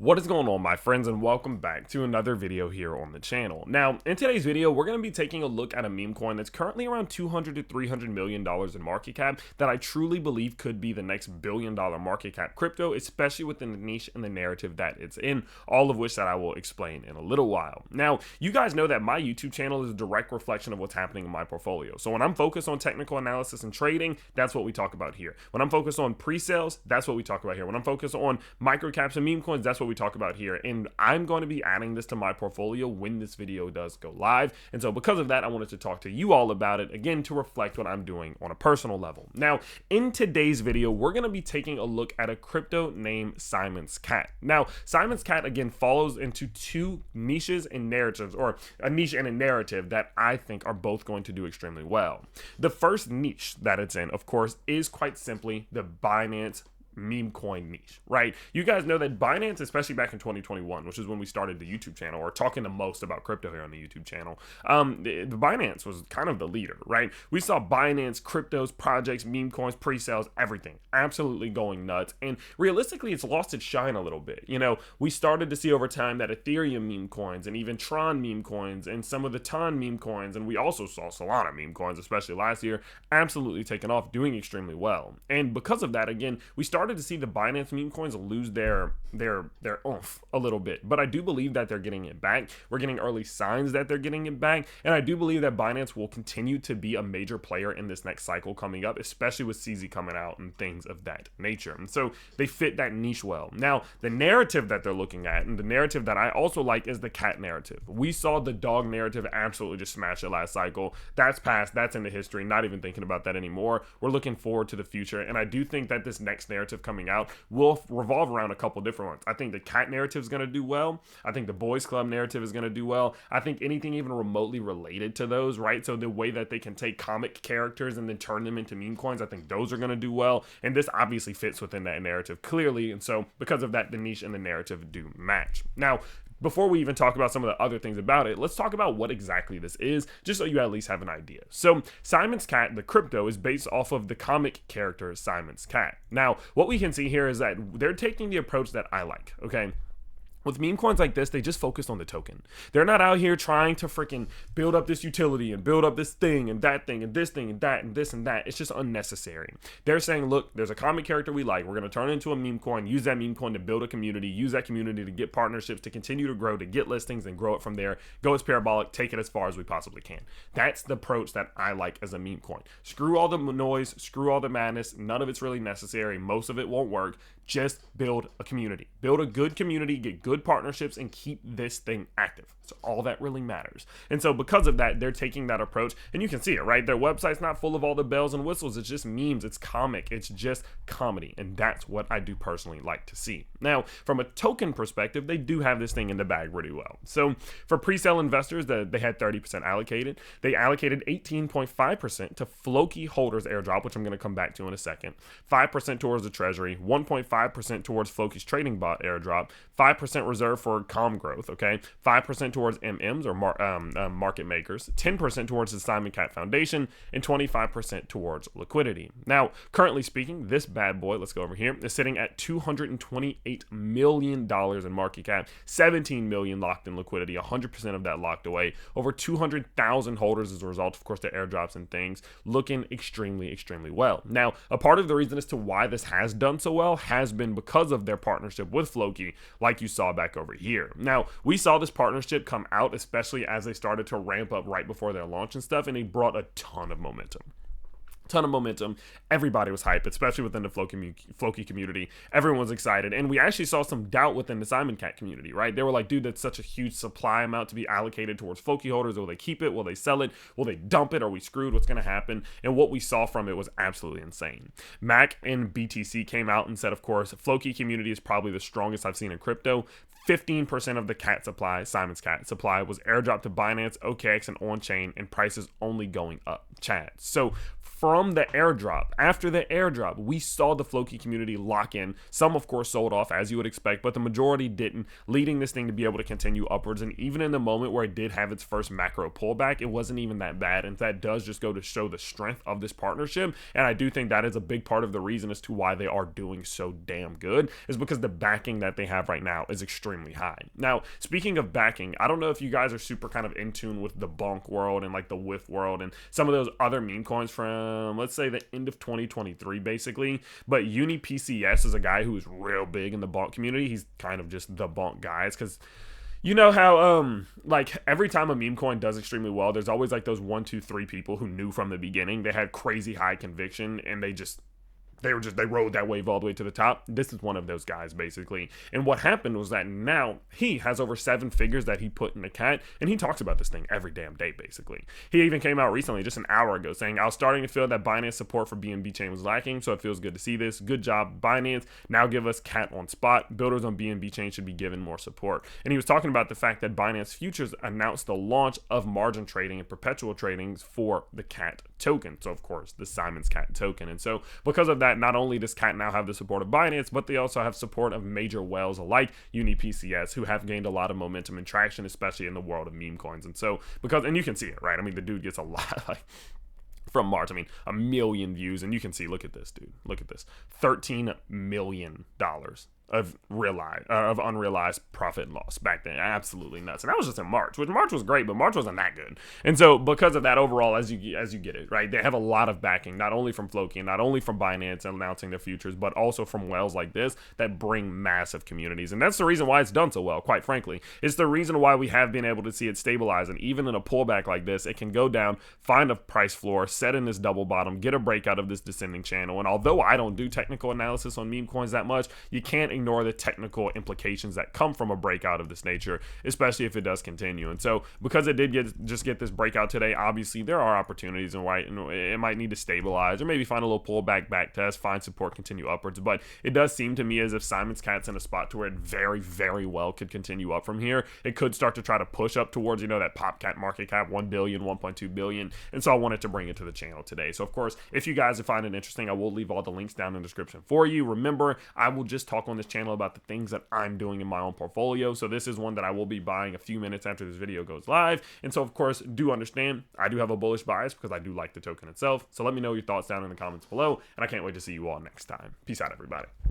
What is going on, my friends, and welcome back to another video here on the channel. Now, in today's video, we're going to be taking a look at a meme coin that's currently around $200 to $300 million in market cap that I truly believe could be the next billion-dollar market cap crypto, especially within the niche and the narrative that it's in, all of which that I will explain in a little while. Now, you guys know that my YouTube channel is a direct reflection of what's happening in my portfolio. So when I'm focused on technical analysis and trading, that's what we talk about here. When I'm focused on pre-sales, that's what we talk about here. When I'm focused on microcaps and meme coins, that's what we talk about here, and I'm going to be adding this to my portfolio when this video does go live. And so because of that, I wanted to talk to you all about it again to reflect what I'm doing on a personal level. Now, in today's video, we're going to be taking a look at a crypto named Simon's Cat. Now, Simon's Cat again follows into two niches and narratives, or a niche and a narrative that I think are both going to do extremely well. The first niche that it's in, of course, is quite simply the Binance meme coin niche, right? You guys know that Binance, especially back in 2021, which is when we started the YouTube channel, or talking the most about crypto here on the YouTube channel, the Binance was kind of the leader, right? We saw Binance, cryptos, projects, meme coins, pre-sales, everything absolutely going nuts. And realistically, it's lost its shine a little bit. You know, we started to see over time that Ethereum meme coins and even Tron meme coins and some of the Ton meme coins, and we also saw Solana meme coins, especially last year, absolutely taken off, doing extremely well. And because of that, again, we started to see the Binance meme coins lose their oomph a little bit, but I do believe that they're getting it back. We're getting early signs that they're getting it back, and I do believe that Binance will continue to be a major player in this next cycle coming up, especially with CZ coming out and things of that nature. And so they fit that niche well. Now, the narrative that they're looking at, and the narrative that I also like, is the cat narrative. We saw the dog narrative absolutely just smash it last cycle. That's past, that's into history, not even thinking about that anymore. We're looking forward to the future, and I do think that this next narrative coming out will revolve around a couple different ones. I think the cat narrative is going to do well. I think the boys club narrative is going to do well. I think anything even remotely related to those, right? So the way that they can take comic characters and then turn them into meme coins, I think those are going to do well. And this obviously fits within that narrative clearly. And so because of that, the niche and the narrative do match. Now, before we even talk about some of the other things about it, let's talk about what exactly this is, just so you at least have an idea. So Simon's Cat, the crypto, is based off of the comic character Simon's Cat. Now, what we can see here is that they're taking the approach that I like, okay? With meme coins like this, they just focus on the token. They're not out here trying to freaking build up this utility and build up this thing and that thing and this thing and that and this and that. It's just unnecessary. They're saying, look, there's a comic character we like. We're going to turn it into a meme coin, use that meme coin to build a community, use that community to get partnerships, to continue to grow, to get listings and grow it from there. Go as parabolic, take it as far as we possibly can. That's the approach that I like as a meme coin. Screw all the noise, screw all the madness. None of it's really necessary. Most of it won't work. Just build a community. Build a good community, get good partnerships, and keep this thing active. That's all that really matters. And so because of that, they're taking that approach, and you can see it, right? Their website's not full of all the bells and whistles. It's just memes. It's comic. It's just comedy, and that's what I do personally like to see. Now, from a token perspective, they do have this thing in the bag pretty well. So for pre-sale investors, they had 30% allocated. They allocated 18.5% to Floki holders airdrop, which I'm going to come back to in a second, 5% towards the treasury, 1.5% towards Floki's trading bot airdrop, 5% reserved for calm growth, okay, 5% towards MMs or market makers, 10% towards the Simon Cat Foundation, and 25% towards liquidity. Now, currently speaking, this bad boy, let's go over here, is sitting at $228 million in market cap, 17 million locked in liquidity, 100% of that locked away, over 200,000 holders as a result, of course, the airdrops and things, looking extremely, extremely well. Now, a part of the reason as to why this has done so well has been because of their partnership with Floki, like you saw back over here. Now, we saw this partnership come out, especially as they started to ramp up right before their launch and stuff, and it brought a ton of momentum. Everybody was hyped, especially within the Floki community. Everyone was excited, and we actually saw some doubt within the Simon Cat community, right? They were like, dude, that's such a huge supply amount to be allocated towards Floki holders. Will they keep it? Will they sell it? Will they dump it? Are we screwed? What's going to happen? And what we saw from it was absolutely insane. Mac and BTC came out and said, of course, Floki community is probably the strongest I've seen in crypto. 15% of the cat supply, Simon's Cat supply, was airdropped to Binance, OKX, and on-chain, and prices only going up, Chad. So from from the airdrop, after the airdrop, we saw the Floki community lock in. Some, of course, sold off as you would expect, but the majority didn't, leading this thing to be able to continue upwards. And even in the moment where it did have its first macro pullback, it wasn't even that bad. And that does just go to show the strength of this partnership. And I do think that is a big part of the reason as to why they are doing so damn good, is because the backing that they have right now is extremely high. Now, speaking of backing, I don't know if you guys are super kind of in tune with the bonk world and like the whiff world and some of those other meme coins from, let's say, the end of 2023, basically. But UniPCS is a guy who is real big in the bonk community. He's kind of just the bonk guys, because you know how, like, every time a meme coin does extremely well, there's always like those 1, 2, 3 people who knew from the beginning. They had crazy high conviction, and they rode that wave all the way to the top. This is one of those guys, basically. And what happened was that now he has over 7 figures that he put in the cat, and he talks about this thing every damn day, basically. He even came out recently, just an hour ago, saying, I was starting to feel that Binance support for BNB chain was lacking, so it feels good to see this. Good job, Binance. Now give us cat on spot. Builders on BNB chain should be given more support. And he was talking about the fact that Binance Futures announced the launch of margin trading and perpetual tradings for the cat token. So, of course, the Simon's cat token. And so, because of that, not only does cat now have the support of Binance, but they also have support of major whales like UniPCS, who have gained a lot of momentum and traction, especially in the world of meme coins. And so, and you can see it, right? I mean, the dude gets a lot, like, from March, I mean, 1 million views, and you can see, look at this, dude. Look at this. $13 million of unrealized profit and loss back then. Absolutely nuts. And that was just in March, which March was great, but March wasn't that good. And so because of that, overall, as you get it, right, they have a lot of backing, not only from Floki and not only from Binance announcing their futures, but also from whales like this that bring massive communities. And that's the reason why it's done so well, quite frankly. It's the reason why we have been able to see it stabilize. And even in a pullback like this, it can go down, find a price floor, set in this double bottom, get a breakout of this descending channel. And although I don't do technical analysis on meme coins that much, you can't ignore the technical implications that come from a breakout of this nature, especially if it does continue. And so because it did get this breakout today, obviously there are opportunities, and right, it might need to stabilize or maybe find a little pullback back test, find support, continue upwards. But it does seem to me as if Simon's cat's in a spot to where it very, very well could continue up from here. It could start to try to push up towards, that pop cat market cap, 1 billion, 1.2 billion. And so I wanted to bring it to the channel today. So of course, if you guys find it interesting, I will leave all the links down in the description for you. Remember, I will just talk on this channel about the things that I'm doing in my own portfolio. So this is one that I will be buying a few minutes after this video goes live. And so of course, do understand, I do have a bullish bias because I do like the token itself. So let me know your thoughts down in the comments below, and I can't wait to see you all next time. Peace out, everybody.